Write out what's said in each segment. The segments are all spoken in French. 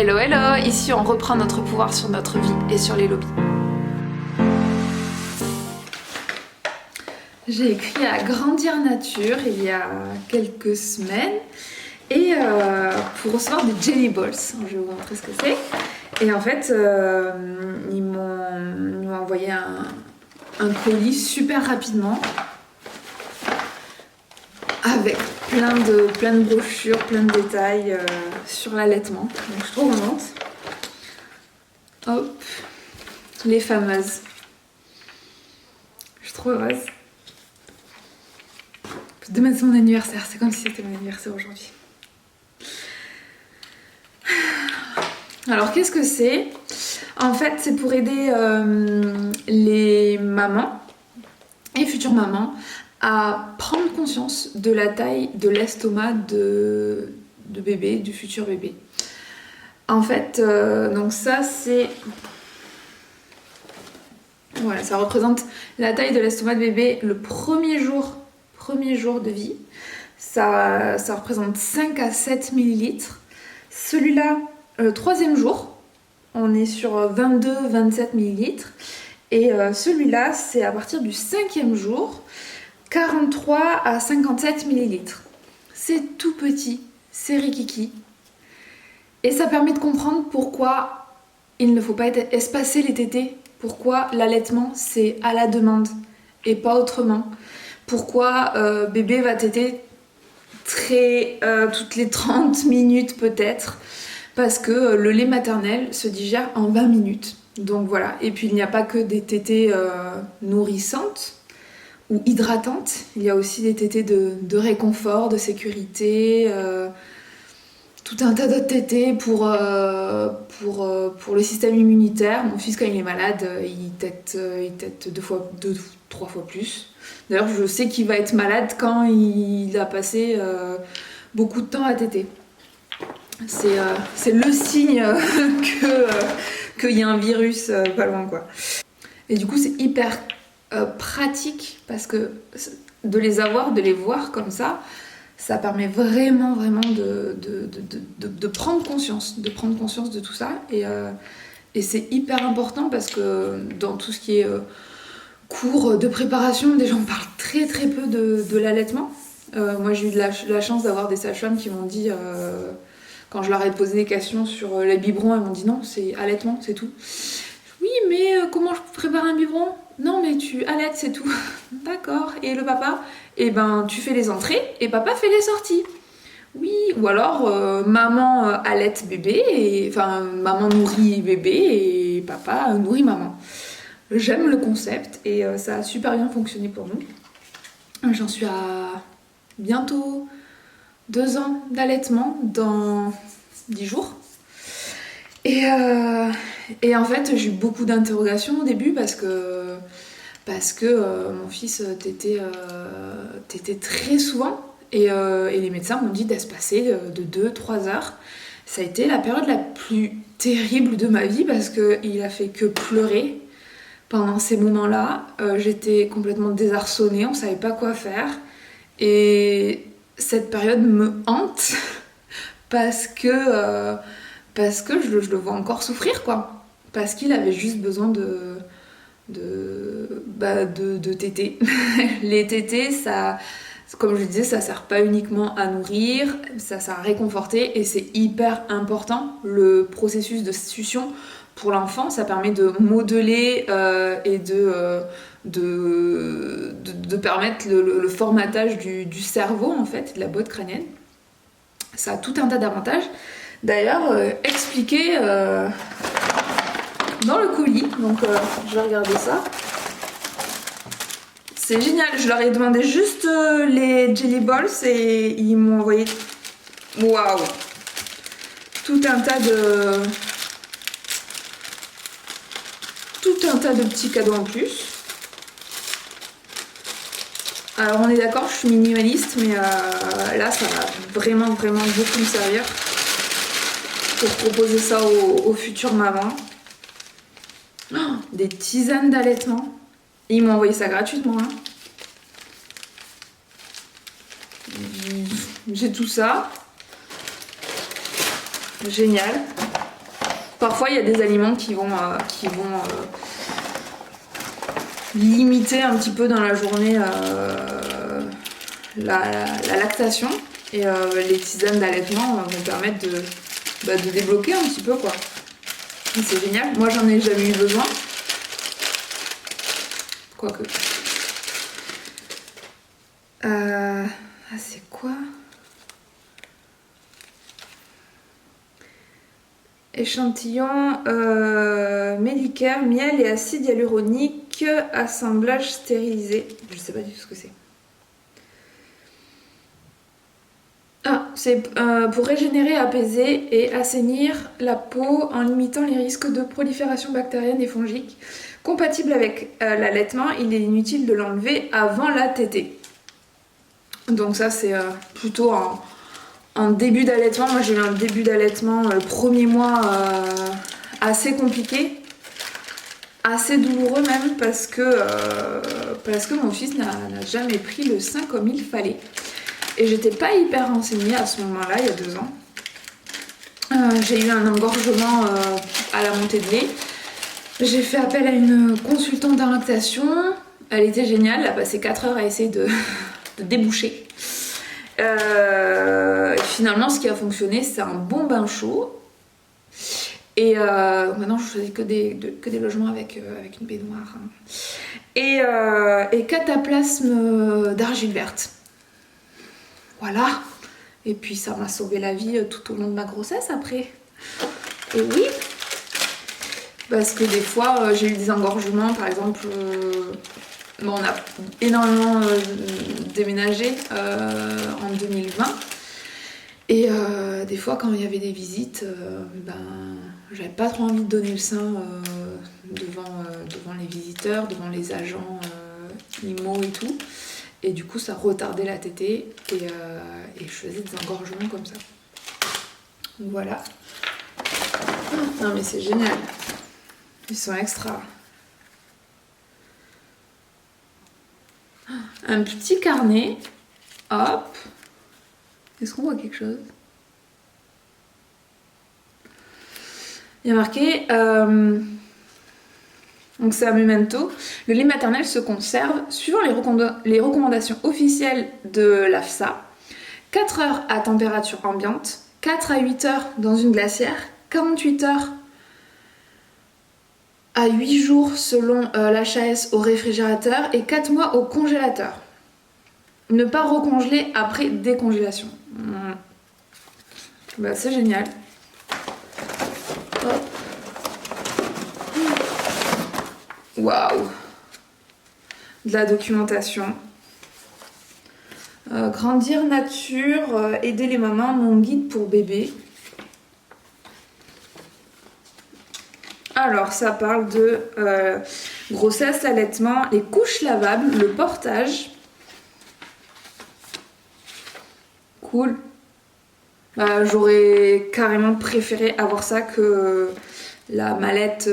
Hello hello, ici on reprend notre pouvoir sur notre vie et sur les lobbies. J'ai écrit à Grandir Nature il y a quelques semaines et pour recevoir des Jelly Balls. Je vais vous montrer ce que c'est. Et en fait, ils m'ont envoyé un colis super rapidement avec plein de brochures, plein de détails sur l'allaitement. Donc je suis trop contente. Hop, les fameuses. Je suis trop heureuse. Demain c'est mon anniversaire, c'est comme si c'était mon anniversaire aujourd'hui. Alors qu'est-ce que c'est? En fait c'est pour aider les mamans et futures mamans à prendre conscience de la taille de l'estomac de bébé, du futur bébé. En fait, donc ça c'est... Voilà, ça représente la taille de l'estomac de bébé le premier jour de vie. Ça représente 5 à 7 millilitres. Celui-là, le troisième jour, on est sur 22-27 millilitres. Et celui-là, c'est à partir du 5e jour, 43 à 57 millilitres. C'est tout petit, c'est rikiki. Et ça permet de comprendre pourquoi il ne faut pas être espacé les tétés. Pourquoi l'allaitement, c'est à la demande et pas autrement. Pourquoi bébé va téter toutes les 30 minutes peut-être. Parce que le lait maternel se digère en 20 minutes. Donc voilà. Et puis il n'y a pas que des tétées nourrissantes ou hydratantes. Il y a aussi des tétées de réconfort, de sécurité, tout un tas d'autres tétées pour le système immunitaire. Mon fils, quand il est malade, il tète 3 fois plus. D'ailleurs, je sais qu'il va être malade quand il a passé beaucoup de temps à téter. C'est le signe qu'il y a un virus pas loin, quoi. Et du coup, c'est hyper pratique parce que de les avoir, de les voir comme ça permet vraiment de prendre conscience, de tout ça. Et c'est hyper important parce que dans tout ce qui est cours de préparation, des gens parlent très peu de l'allaitement. Moi, j'ai eu la chance d'avoir des sages-femmes qui m'ont dit... Quand je leur ai posé des questions sur les biberons, elles m'ont dit non, c'est allaitement, c'est tout. Oui, mais comment je prépare un biberon? Non, mais tu allaites, c'est tout. D'accord. Et le papa? Eh ben, tu fais les entrées et papa fait les sorties. Oui, ou alors maman allaite bébé, enfin maman nourrit bébé et papa nourrit maman. J'aime le concept et ça a super bien fonctionné pour nous. J'en suis à bientôt 2 ans d'allaitement dans 10 jours. Et en fait, j'ai eu beaucoup d'interrogations au début parce que mon fils tétait très souvent. Et les médecins m'ont dit d'espacer de 2-3 heures. Ça a été la période la plus terrible de ma vie parce qu'il a fait que pleurer pendant ces moments-là. J'étais complètement désarçonnée, on savait pas quoi faire. Et cette période me hante parce que je le vois encore souffrir, quoi. Parce qu'il avait juste besoin de tétés. Les tétés, ça, comme je disais, ça sert pas uniquement à nourrir, ça sert à réconforter et c'est hyper important. Le processus de succion pour l'enfant, ça permet de modeler et de permettre le formatage du cerveau, en fait, de la boîte crânienne. Ça a tout un tas d'avantages. D'ailleurs, expliqué dans le colis, donc je vais regarder ça. C'est génial, je leur ai demandé juste les Jelly Balls et ils m'ont envoyé... Waouh! Tout un tas de petits cadeaux en plus. Alors on est d'accord, je suis minimaliste, mais là ça va vraiment beaucoup me servir pour proposer ça aux futures mamans. Oh, des tisanes d'allaitement. Ils m'ont envoyé ça gratuitement. Hein. J'ai tout ça. Génial. Parfois, il y a des aliments qui vont limiter un petit peu dans la journée la lactation. Et les tisanes d'allaitement vont permettre de débloquer un petit peu, quoi. C'est génial. Moi, j'en ai jamais eu besoin. Quoique. C'est quoi? Échantillon Medicare, miel et acide hyaluronique, assemblage stérilisé. Je sais pas du tout ce que c'est. C'est pour régénérer, apaiser et assainir la peau en limitant les risques de prolifération bactérienne et fongique. Compatible avec l'allaitement, il est inutile de l'enlever avant la tétée. Donc ça c'est plutôt en début d'allaitement. Moi j'ai eu un début d'allaitement le premier mois assez compliqué, assez douloureux même parce que mon fils n'a jamais pris le sein comme il fallait. Et j'étais pas hyper renseignée à ce moment-là, il y a 2 ans. J'ai eu un engorgement à la montée de lait. J'ai fait appel à une consultante en lactation. Elle était géniale, elle a passé 4 heures à essayer de déboucher. Finalement, ce qui a fonctionné, c'est un bon bain chaud. Et maintenant, je faisais que des logements avec une baignoire. Et cataplasme d'argile verte. Voilà. Et puis ça m'a sauvé la vie tout au long de ma grossesse après. Et oui. Parce que des fois, j'ai eu des engorgements, par exemple... on a énormément déménagé en 2020. Et des fois, quand il y avait des visites, j'avais pas trop envie de donner le sein devant les visiteurs, devant les agents IMO et tout. Et du coup, ça retardait la tétée et je faisais des engorgements comme ça. Voilà. Non mais c'est génial. Ils sont extra. Un petit carnet. Hop. Est-ce qu'on voit quelque chose? Il y a marqué... donc c'est un memento. Le lait maternel se conserve suivant les recommandations officielles de l'AFSA. 4 heures à température ambiante, 4 à 8 heures dans une glacière, 48 heures à 8 jours selon l'HAS au réfrigérateur et 4 mois au congélateur. Ne pas recongeler après décongélation. C'est génial. Hop. Waouh! De la documentation. Grandir nature, aider les mamans, mon guide pour bébé. Alors, ça parle de grossesse, allaitement, les couches lavables, le portage. Cool. J'aurais carrément préféré avoir ça que la mallette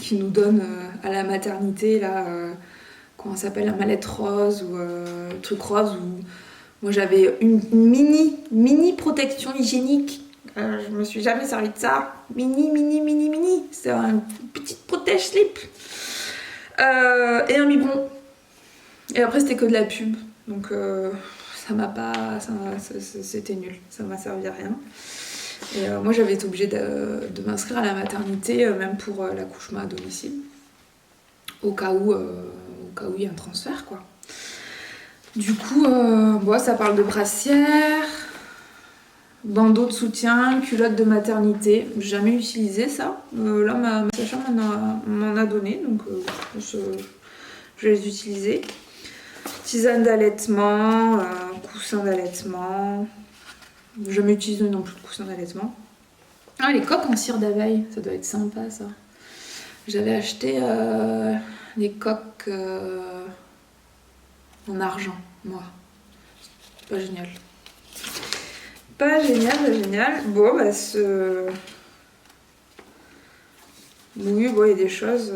qui nous donne à la maternité, là, comment ça s'appelle, la mallette rose ou le truc rose où moi j'avais une mini protection hygiénique. Je me suis jamais servi de ça. Mini. C'est une petite protège slip. Et un biberon. Et après c'était que de la pub. Donc c'était nul. Ça m'a servi à rien. Et moi j'avais été obligée de m'inscrire à la maternité, même pour l'accouchement à domicile. Au cas où il y a un transfert, quoi. Du coup, ça parle de brassière, bandeau de soutien, culotte de maternité. J'ai jamais utilisé ça. Là, ma sage-femme m'en a donné, donc je vais les utiliser. Tisane d'allaitement, coussin d'allaitement. J'ai jamais utilisé non plus de coussin d'allaitement. Ah, les coques en cire d'abeille, ça doit être sympa ça. J'avais acheté des coques en argent, moi. Pas génial. Pas génial. Bon, oui, il y a des choses...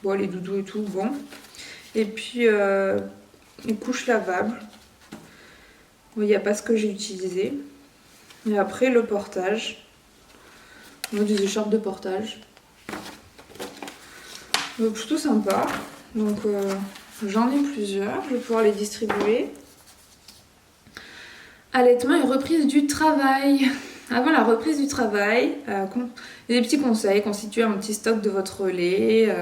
les doudous et tout, bon. Et puis, les couches lavables. Il n'y a pas ce que j'ai utilisé. Et après le portage. On a des écharpes de portage. Plutôt sympa. Donc j'en ai plusieurs. Je vais pouvoir les distribuer. Allaitement et reprise du travail. Avant la reprise du travail, il y a des petits conseils. Constituer un petit stock de votre lait,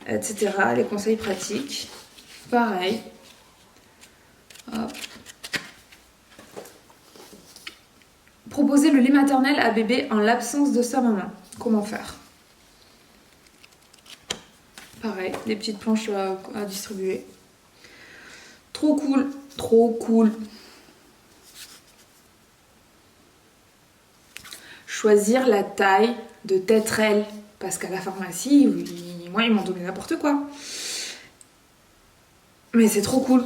etc. Les conseils pratiques. Pareil. Hop. Proposer le lait maternel à bébé en l'absence de sa maman. Comment faire? Pareil, des petites planches à distribuer. Trop cool, trop cool. Choisir la taille de tétrelle. Parce qu'à la pharmacie, moi, ils m'ont donné n'importe quoi. Mais c'est trop cool.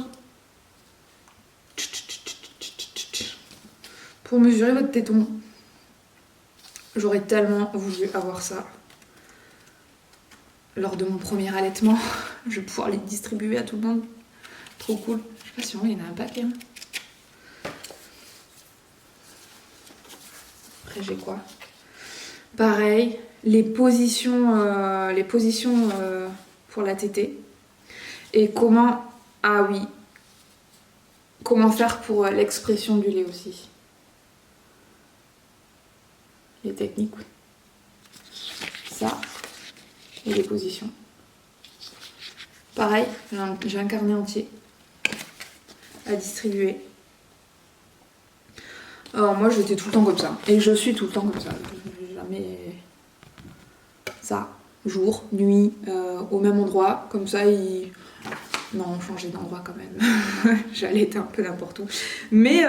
Pour mesurer votre téton. J'aurais tellement voulu avoir ça. Lors de mon premier allaitement, je vais pouvoir les distribuer à tout le monde. Trop cool. Je sais pas si il y en a un paquet. Hein. Après, j'ai quoi? Pareil, les positions pour la tétée. Et comment... Ah oui. Comment faire pour l'expression du lait aussi. Les techniques, oui. Ça. Et les positions. Pareil, j'ai un carnet entier à distribuer. Alors moi j'étais tout le temps comme ça. Et je suis tout le temps comme ça. Jamais ça. Jour, nuit, au même endroit. Comme ça, non, changer d'endroit quand même. J'allais être un peu n'importe où. Mais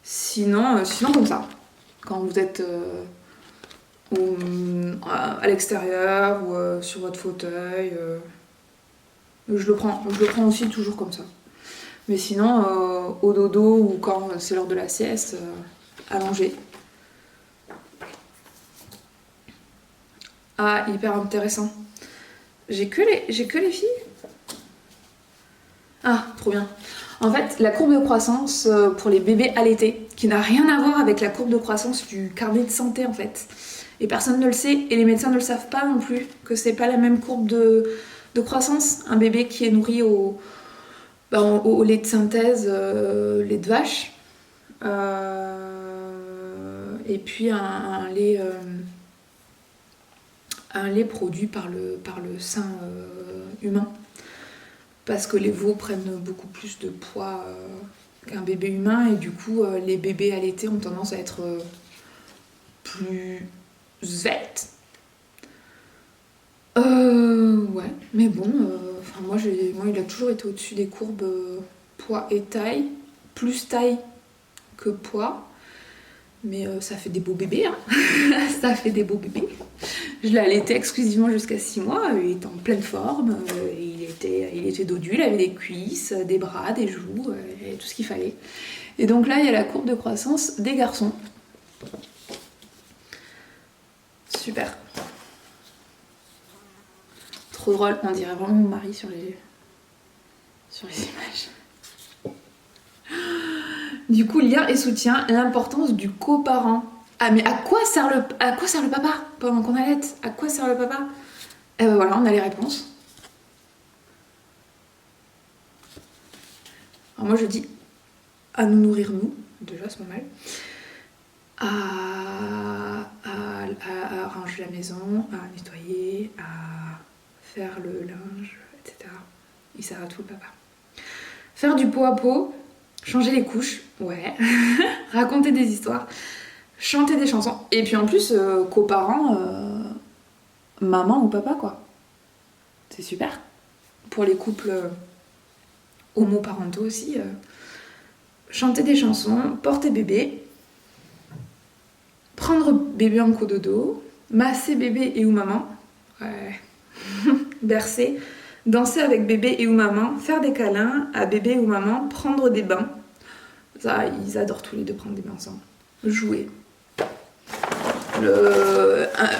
sinon comme ça. Quand vous êtes à l'extérieur ou sur votre fauteuil. Je le prends aussi toujours comme ça. Mais sinon, au dodo ou quand c'est l'heure de la sieste, allongé. Ah, hyper intéressant. J'ai que les filles. Ah, trop bien. En fait, la courbe de croissance pour les bébés allaités, qui n'a rien à voir avec la courbe de croissance du carnet de santé en fait. Et personne ne le sait, et les médecins ne le savent pas non plus, que c'est pas la même courbe de croissance. Un bébé qui est nourri au lait de synthèse, lait de vache, et puis un lait produit par le sein humain. Parce que les veaux prennent beaucoup plus de poids qu'un bébé humain, et du coup les bébés allaités ont tendance à être plus svelte. Ouais, mais bon, moi il a toujours été au-dessus des courbes poids et taille, plus taille que poids, mais ça fait des beaux bébés, hein. Ça fait des beaux bébés. Je l'ai allaité exclusivement jusqu'à 6 mois, il était en pleine forme, il était dodu, il avait des cuisses, des bras, des joues, et tout ce qu'il fallait. Et donc là, il y a la courbe de croissance des garçons. Super. Trop drôle, on dirait vraiment mon mari sur les images. Du coup, lien et soutien, l'importance du coparent. Ah mais à quoi sert le papa pendant qu'on allaite? À quoi sert le papa? Et ben voilà, on a les réponses. Alors moi je dis à nous nourrir nous, déjà c'est pas mal. À ranger la maison, à nettoyer, à faire le linge, etc. Il sert à tout le papa. Faire du pot à pot, changer les couches, ouais. Raconter des histoires, chanter des chansons. Et puis en plus, coparents, maman ou papa, quoi. C'est super. Pour les couples homoparentaux aussi. Chanter des chansons, porter bébé, prendre bébé en cododo, masser bébé et ou maman, ouais. Bercer, danser avec bébé et ou maman, faire des câlins à bébé ou maman, prendre des bains. Ça, ils adorent tous les deux prendre des bains ensemble. Jouer.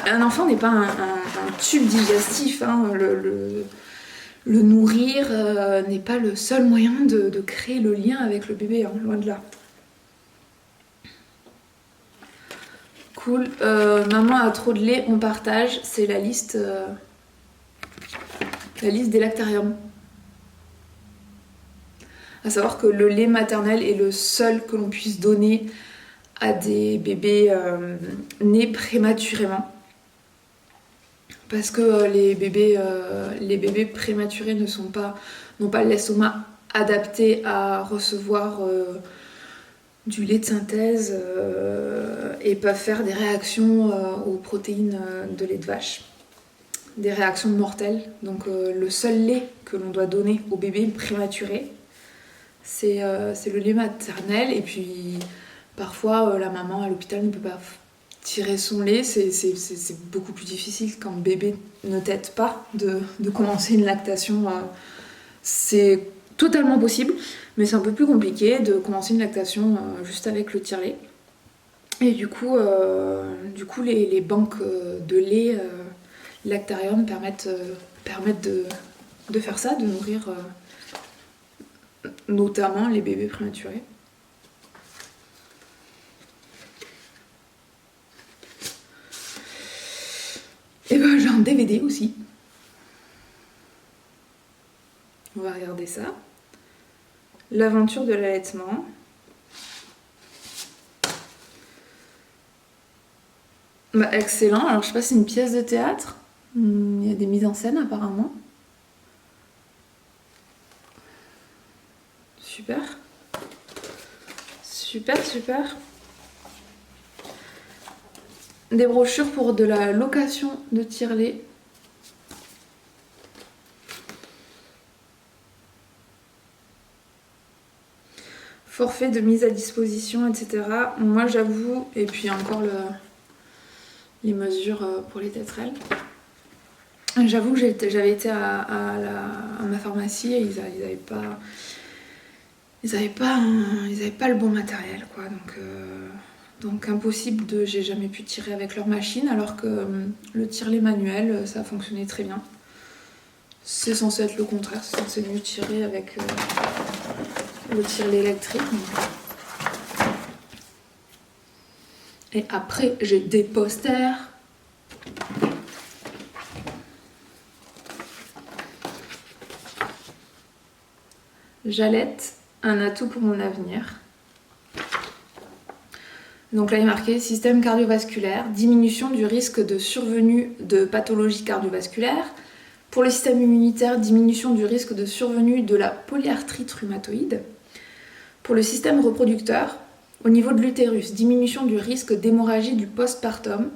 Un enfant n'est pas un tube digestif, hein. Le nourrir n'est pas le seul moyen de créer le lien avec le bébé, hein, loin de là. cool. Maman a trop de lait, on partage. C'est la liste des lactariums. À savoir que le lait maternel est le seul que l'on puisse donner à des bébés nés prématurément. Parce que les bébés prématurés n'ont pas l'estomac adapté à recevoir du lait de synthèse et peuvent faire des réactions aux protéines de lait de vache. Des réactions mortelles. Donc le seul lait que l'on doit donner aux bébés prématurés, c'est le lait maternel. Et puis parfois la maman à l'hôpital ne peut pas tirer son lait. C'est beaucoup plus difficile quand le bébé ne tète pas de commencer une lactation. C'est totalement possible, mais c'est un peu plus compliqué de commencer une lactation juste avec le tire-lait. Et du coup les banques de lait lactarium permettent de faire ça, de nourrir notamment les bébés prématurés. Et ben j'ai un DVD aussi. On va regarder ça. L'aventure de l'allaitement. Bah, excellent. Alors je sais pas si c'est une pièce de théâtre. Il y a des mises en scène apparemment. Super. Super, super. Des brochures pour de la location de tire-lait. Forfait de mise à disposition, etc. Moi j'avoue, et puis encore les mesures pour les tétrelles. J'avoue que j'avais été à ma pharmacie et ils avaient pas le bon matériel, quoi. Donc impossible j'ai jamais pu tirer avec leur machine, alors que le tire-lait manuel, ça a fonctionné très bien. C'est censé être le contraire, c'est censé mieux tirer avec le tire-lait électrique. Et après, j'ai des posters. J'allaite, un atout pour mon avenir. Donc là, il est marqué système cardiovasculaire, diminution du risque de survenue de pathologies cardiovasculaires. Pour le système immunitaire, diminution du risque de survenue de la polyarthrite rhumatoïde. Pour le système reproducteur, au niveau de l'utérus, diminution du risque d'hémorragie du postpartum,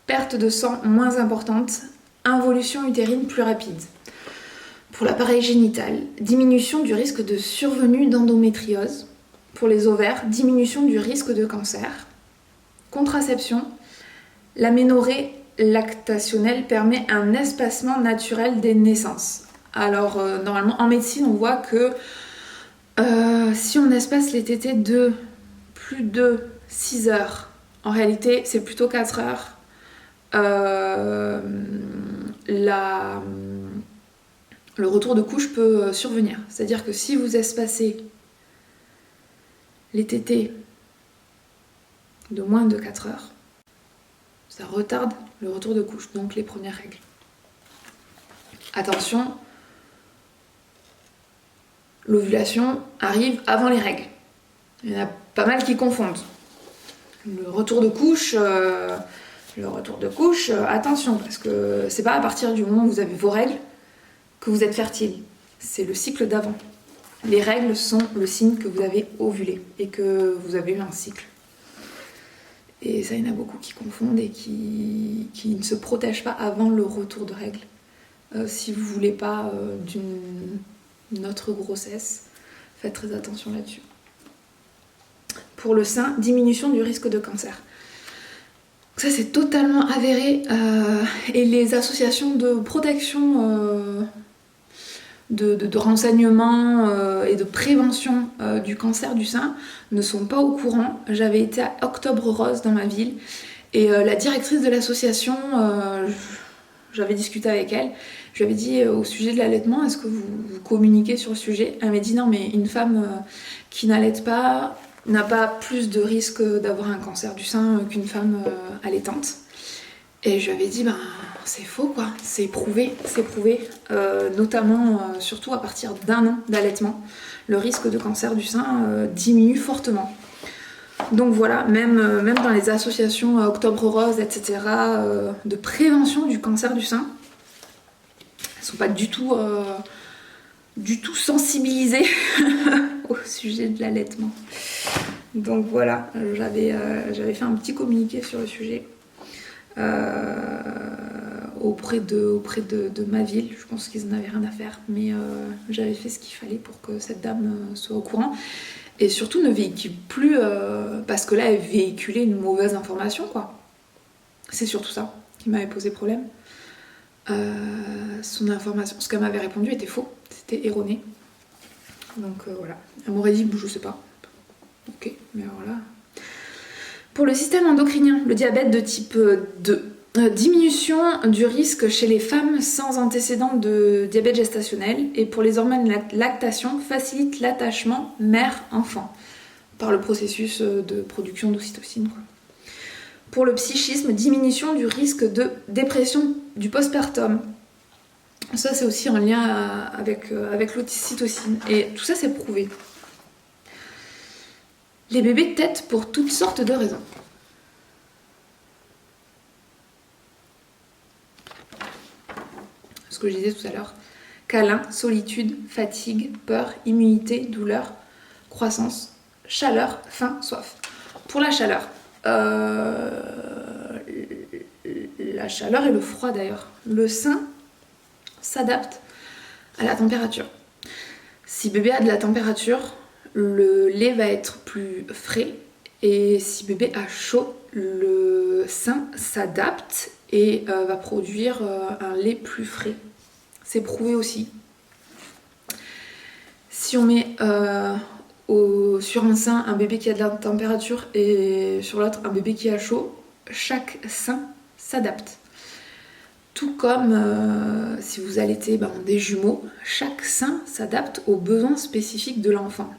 perte de sang moins importante, involution utérine plus rapide. Pour l'appareil génital, diminution du risque de survenue d'endométriose. Pour les ovaires, diminution du risque de cancer. Contraception, l'aménorrhée lactationnelle permet un espacement naturel des naissances. Alors, normalement, en médecine, on voit que si on espace les tétés de plus de 6 heures, en réalité, c'est plutôt 4 heures, le retour de couche peut survenir. C'est-à-dire que si vous espacez les tétés de moins de 4 heures, ça retarde le retour de couche, donc les premières règles. Attention, l'ovulation arrive avant les règles. Il y en a pas mal qui confondent. Le retour de couche, attention, parce que c'est pas à partir du moment où vous avez vos règles que vous êtes fertile. C'est le cycle d'avant. Les règles sont le signe que vous avez ovulé et que vous avez eu un cycle. Et ça, il y en a beaucoup qui confondent et qui ne se protègent pas avant le retour de règles. Si vous voulez pas d'une autre grossesse, faites très attention là-dessus. Pour le sein, diminution du risque de cancer. Ça, c'est totalement avéré. Et les associations de protection, de renseignement et de prévention du cancer du sein ne sont pas au courant. J'avais été à Octobre Rose dans ma ville et la directrice de l'association, j'avais discuté avec elle, je lui avais dit au sujet de l'allaitement, est-ce que vous communiquez sur le sujet? Elle m'a dit non, mais une femme qui n'allaite pas, n'a pas plus de risque d'avoir un cancer du sein qu'une femme allaitante. Et je lui avais dit, ben c'est faux quoi, c'est prouvé, notamment surtout à partir d'1 an d'allaitement, le risque de cancer du sein diminue fortement. Donc voilà, même dans les associations Octobre Rose, etc., de prévention du cancer du sein, elles sont pas du tout sensibilisées au sujet de l'allaitement. Donc voilà, j'avais fait un petit communiqué sur le sujet auprès de ma ville. Je pense qu'ils n'en avaient rien à faire, mais j'avais fait ce qu'il fallait pour que cette dame soit au courant. Et surtout ne véhicule plus, parce que là elle véhiculait une mauvaise information quoi. C'est surtout ça qui m'avait posé problème. Son information, ce qu'elle m'avait répondu était faux, c'était erroné. Donc voilà, elle m'aurait dit, je sais pas. Ok, mais voilà. Pour le système endocrinien, le diabète de type 2. Diminution du risque chez les femmes sans antécédent de diabète gestationnel, et pour les hormones lactation, facilite l'attachement mère-enfant par le processus de production d'ocytocine. Pour le psychisme, diminution du risque de dépression du postpartum. Ça c'est aussi en lien avec l'ocytocine, et tout ça c'est prouvé. Les bébés tètent pour toutes sortes de raisons. Ce que je disais tout à l'heure. Câlin, solitude, fatigue, peur, immunité, douleur, croissance, chaleur, faim, soif. Pour la chaleur, la chaleur et le froid d'ailleurs. Le sein s'adapte à la température. Si bébé a de la température, le lait va être plus frais, et si bébé a chaud, le sein s'adapte et va produire un lait plus frais. C'est prouvé aussi. Si on met sur un sein un bébé qui a de la température et sur l'autre un bébé qui a chaud, chaque sein s'adapte. Tout comme si vous allaitez des jumeaux, chaque sein s'adapte aux besoins spécifiques de l'enfant.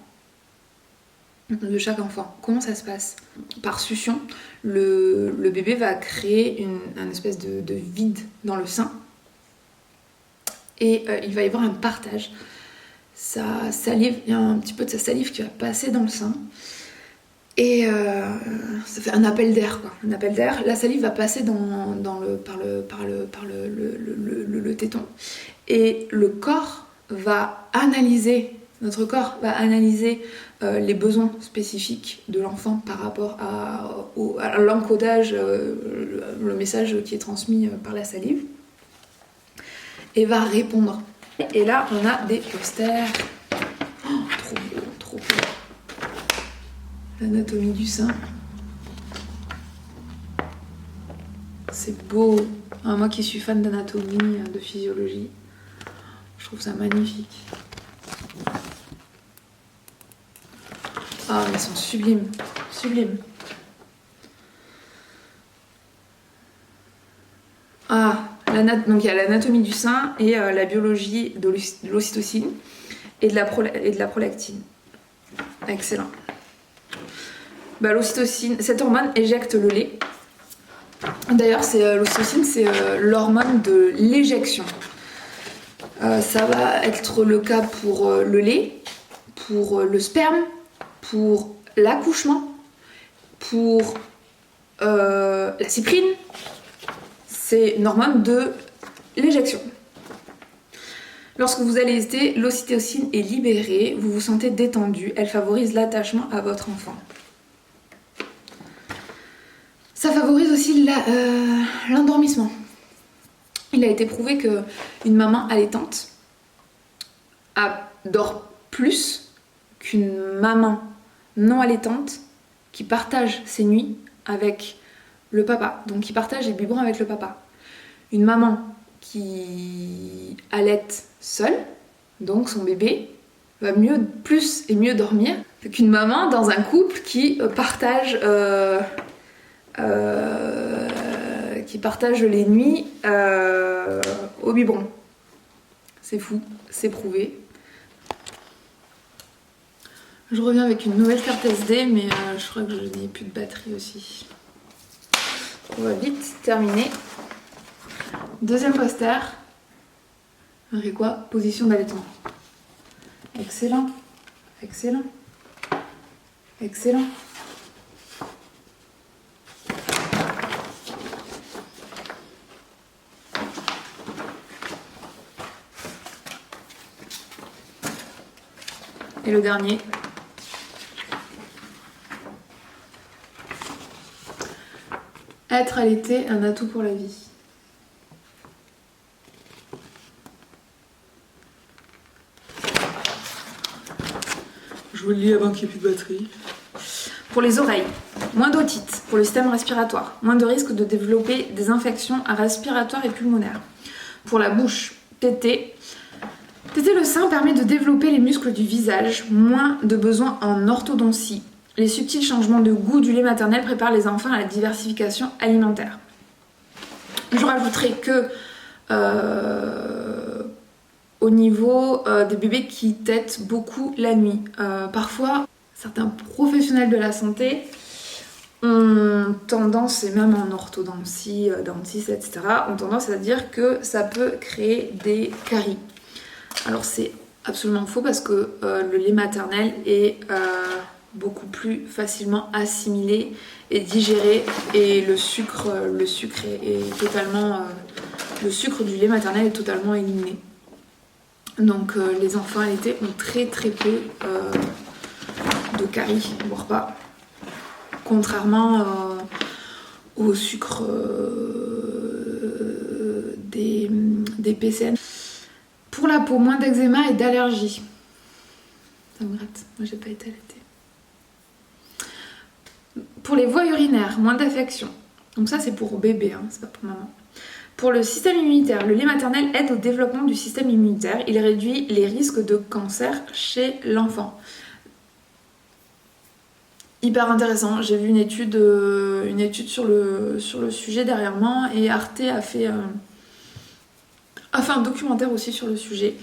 De chaque enfant. Comment ça se passe? Par succion, le bébé va créer un espèce de vide dans le sein, et il va y avoir un partage. Sa salive, il y a un petit peu de sa salive qui va passer dans le sein, et ça fait un appel d'air quoi. Un appel d'air. La salive va passer par le téton, et le corps va analyser. Notre corps va analyser les besoins spécifiques de l'enfant par rapport à l'encodage, le message qui est transmis par la salive, et va répondre. Et là, on a des posters. Oh, trop beau, trop beau. L'anatomie du sein. C'est beau. Ah, moi qui suis fan d'anatomie, de physiologie, je trouve ça magnifique. Ah, mais elles sont sublimes, sublimes. Ah, donc il y a l'anatomie du sein et la biologie de l'ocytocine et de la prolactine. Excellent. L'ocytocine, cette hormone éjecte le lait. D'ailleurs, l'ocytocine, c'est l'hormone de l'éjection. Ça va être le cas pour le lait, pour le sperme, pour l'accouchement, pour la cyprine. C'est une hormone de l'éjection. Lorsque vous allaitez, l'ocytocine est libérée, vous vous sentez détendu, elle favorise l'attachement à votre enfant. Ça favorise aussi l'endormissement. Il a été prouvé qu'une maman allaitante dort plus qu'une maman non allaitante qui partage ses nuits avec le papa, donc qui partage les biberons avec le papa. Une maman qui allaite seule, donc son bébé va plus et mieux dormir qu'une maman dans un couple qui partage les nuits au biberon. C'est fou, c'est prouvé. Je reviens avec une nouvelle carte SD, mais je crois que je n'ai plus de batterie aussi. On va vite terminer. Deuxième poster. Avec quoi? Position d'allaitement. Excellent. Excellent. Excellent. Et le dernier. Être allaité, un atout pour la vie. Je vous le lis avant qu'il n'y ait plus de batterie. Pour les oreilles, moins d'otite pour le système respiratoire, moins de risque de développer des infections respiratoires et pulmonaires. Pour la bouche, téter. Téter le sein permet de développer les muscles du visage, moins de besoin en orthodontie. Les subtils changements de goût du lait maternel préparent les enfants à la diversification alimentaire. Je rajouterai que au niveau des bébés qui tètent beaucoup la nuit, parfois certains professionnels de la santé ont tendance, et même en orthodontie, dentiste, etc., ont tendance à dire que ça peut créer des caries. Alors c'est absolument faux parce que le lait maternel est beaucoup plus facilement assimilé et digéré, et le sucre est totalement le sucre du lait maternel est totalement éliminé. Donc les enfants allaités ont très peu de caries, voire pas, contrairement au sucre des PCN. Pour la peau, moins d'eczéma et d'allergies. Ça me gratte, moi j'ai pas été allaitée. Pour les voies urinaires, moins d'affections. Donc ça c'est pour bébé, hein, c'est pas pour maman. Pour le système immunitaire, le lait maternel aide au développement du système immunitaire. Il réduit les risques de cancer chez l'enfant. Hyper intéressant. J'ai vu une étude sur le sujet dernièrement, et Arte a fait un documentaire aussi sur le sujet.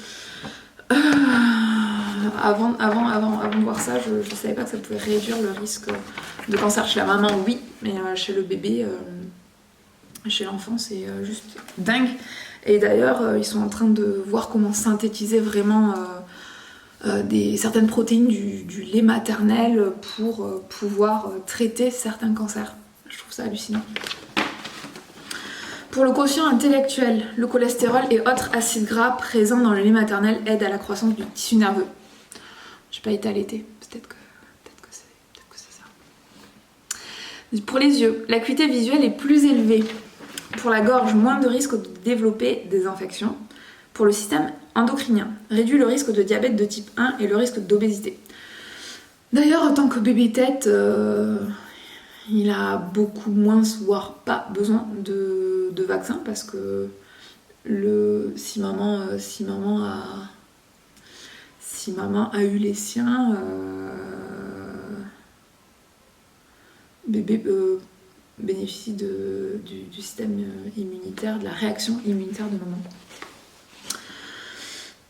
Avant de voir ça, je ne savais pas que ça pouvait réduire le risque de cancer chez la maman, oui, mais chez le bébé, chez l'enfant, c'est juste dingue. Et d'ailleurs, ils sont en train de voir comment synthétiser vraiment certaines protéines du lait maternel pour pouvoir traiter certains cancers. Je trouve ça hallucinant. Pour le quotient intellectuel, le cholestérol et autres acides gras présents dans le lait maternel aident à la croissance du tissu nerveux. J'ai pas été allaitée, peut-être que c'est ça. Pour les yeux, l'acuité visuelle est plus élevée. Pour la gorge, moins de risque de développer des infections. Pour le système endocrinien, réduit le risque de diabète de type 1 et le risque d'obésité. D'ailleurs, en tant que bébé tête, il a beaucoup moins, voire pas besoin de vaccin, parce que si maman a eu les siens, bébé bénéficie du système immunitaire, de la réaction immunitaire de maman.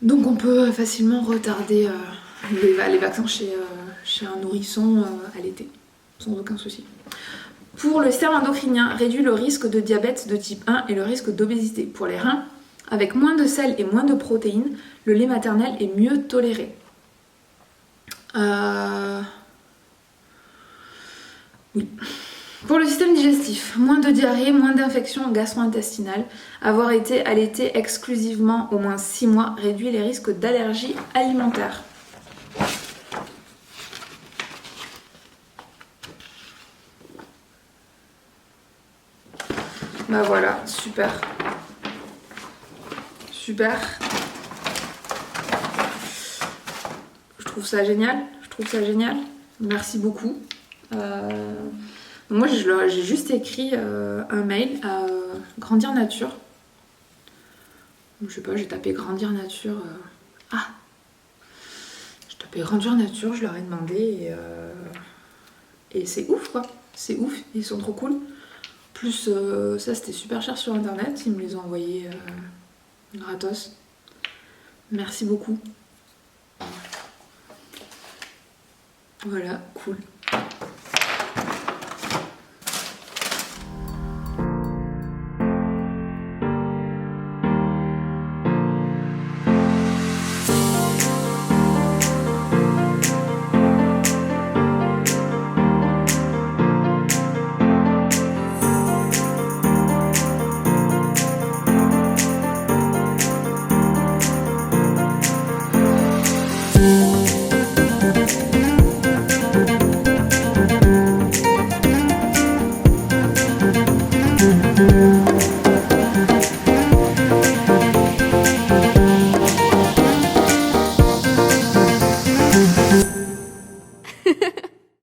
Donc on peut facilement retarder les vaccins chez un nourrisson allaité, sans aucun souci. Pour le système endocrinien, réduit le risque de diabète de type 1 et le risque d'obésité. Pour les reins, avec moins de sel et moins de protéines, le lait maternel est mieux toléré. Oui. Pour le système digestif, moins de diarrhée, moins d'infections gastro-intestinales. Avoir été allaité exclusivement au moins 6 mois réduit les risques d'allergies alimentaires. Bah voilà, super. Super. Je trouve ça génial. Merci beaucoup. Moi, j'ai juste écrit un mail à Grandir Nature. Je sais pas, j'ai tapé Grandir Nature. J'ai tapé Grandir Nature, je leur ai demandé, et c'est ouf quoi. C'est ouf, ils sont trop cool. Plus, ça c'était super cher sur internet, ils me les ont envoyés gratos. Merci beaucoup. Voilà, cool.